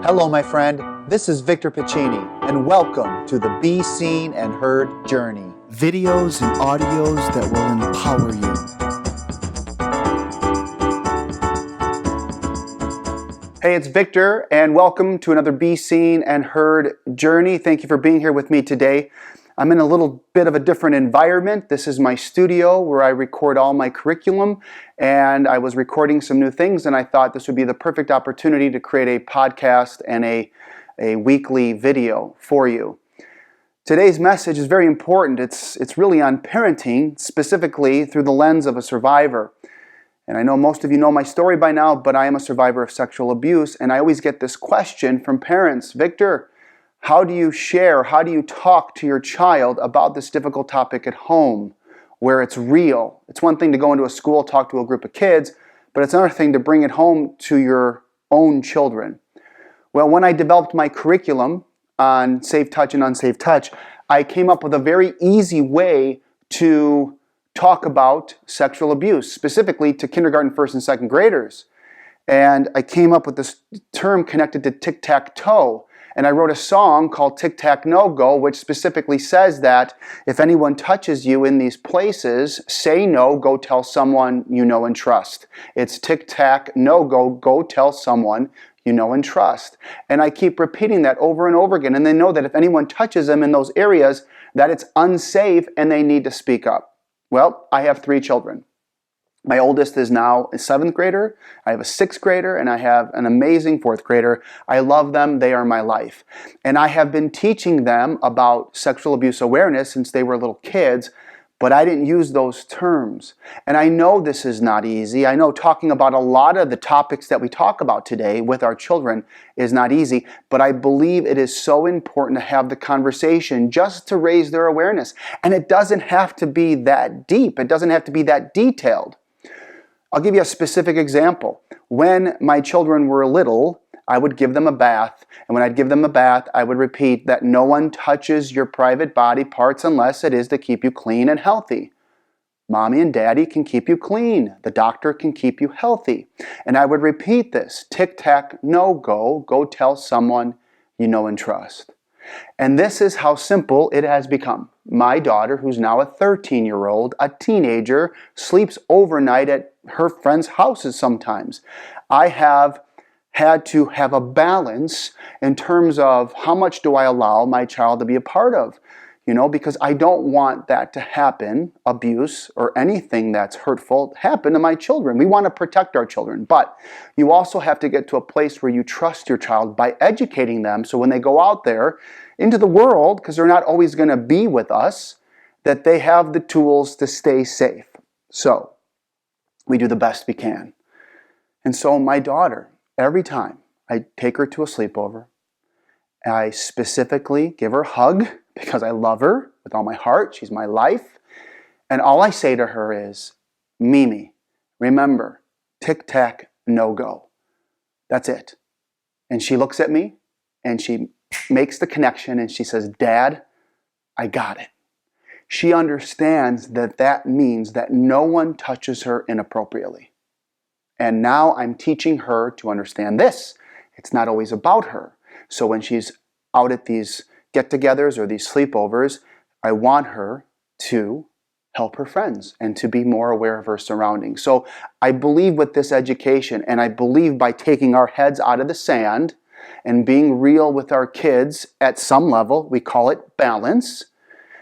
Hello, my friend. This is Victor Pacini, and welcome to the Be Seen and Heard journey. Videos and audios that will empower you. Hey, it's Victor, and welcome to another Be Seen and Heard journey. Thank you for being here with me today. I'm in a little bit of a different environment. This is my studio where I record all my curriculum, and I was recording some new things, and I thought this would be the perfect opportunity to create a podcast and a weekly video for you. Today's message is very important. It's really on parenting, specifically through the lens of a survivor. And I know most of you know my story by now, but I am a survivor of sexual abuse, and I always get this question from parents: Victor, how do you share, how do you talk to your child about this difficult topic at home where it's real? It's one thing to go into a school, talk to a group of kids, but it's another thing to bring it home to your own children. Well, when I developed my curriculum on safe touch and unsafe touch, I came up with a very easy way to talk about sexual abuse, specifically to kindergarten, first and second graders. And I came up with this term connected to tic-tac-toe. And I wrote a song called Tic-Tac-No-Go, which specifically says that if anyone touches you in these places, say no, go tell someone you know and trust. It's tic-tac-no-go, go tell someone you know and trust. And I keep repeating that over and over again. And they know that if anyone touches them in those areas, that it's unsafe and they need to speak up. Well, I have 3 children. My oldest is now a 7th grader, I have a 6th grader, and I have an amazing 4th grader. I love them, they are my life. And I have been teaching them about sexual abuse awareness since they were little kids, but I didn't use those terms. And I know this is not easy. I know talking about a lot of the topics that we talk about today with our children is not easy, but I believe it is so important to have the conversation just to raise their awareness. And it doesn't have to be that deep. It doesn't have to be that detailed. I'll give you a specific example. When my children were little, I would give them a bath, and when I'd give them a bath, I would repeat that no one touches your private body parts unless it is to keep you clean and healthy. Mommy and Daddy can keep you clean. The doctor can keep you healthy. And I would repeat this: tic-tac-no-go, go tell someone you know and trust. And this is how simple it has become. My daughter, who's now a 13-year-old, a teenager, sleeps overnight at her friends' houses sometimes. I have had to have a balance in terms of how much do I allow my child to be a part of, because I don't want that to happen, abuse or anything that's hurtful, happen to my children. We want to protect our children, but you also have to get to a place where you trust your child by educating them, so when they go out there into the world, because they're not always going to be with us, that they have the tools to stay safe. So we do the best we can. And so my daughter, every time I take her to a sleepover, I specifically give her a hug because I love her with all my heart. She's my life. And all I say to her is, Mimi, remember, tic-tac-no-go. That's it. And she looks at me and she makes the connection and she says, Dad, I got it. She understands that that means that no one touches her inappropriately. And now I'm teaching her to understand this. It's not always about her. So when she's out at these get-togethers or these sleepovers, I want her to help her friends and to be more aware of her surroundings. So I believe with this education, and I believe by taking our heads out of the sand and being real with our kids at some level, we call it balance,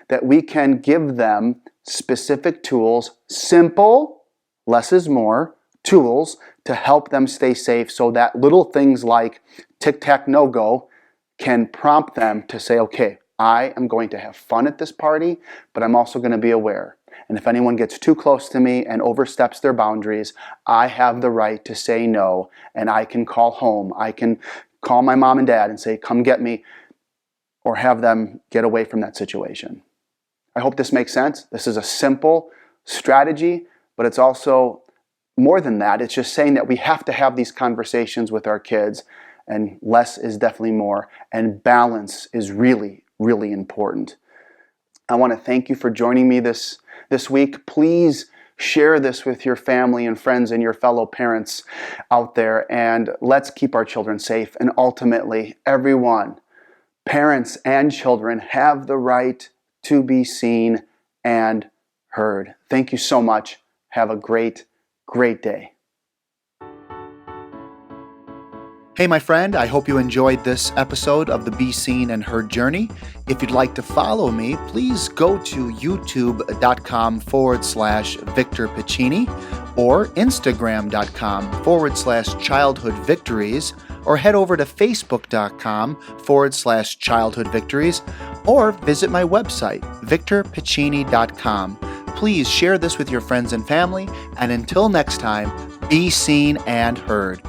that we can give them specific tools, simple, less is more, tools to help them stay safe, so that little things like tic-tac-no-go can prompt them to say, okay, I am going to have fun at this party, but I'm also going to be aware. And if anyone gets too close to me and oversteps their boundaries, I have the right to say no, and I can call home. I can call my mom and dad and say, come get me, or have them get away from that situation. I hope this makes sense. This is a simple strategy, but it's also more than that. It's just saying that we have to have these conversations with our kids, and less is definitely more, and balance is really, really important. I want to thank you for joining me this week. Please Share this with your family and friends and your fellow parents out there, and let's keep our children safe. And ultimately, everyone, parents and children, have the right to be seen and heard. Thank you so much. Have a great, great day. Hey, my friend, I hope you enjoyed this episode of the Be Seen and Heard Journey. If you'd like to follow me, please go to youtube.com/Victor Pacini or instagram.com/Childhood Victories, or head over to facebook.com/Childhood Victories, or visit my website, victorpacini.com. Please share this with your friends and family, and until next time, be seen and heard.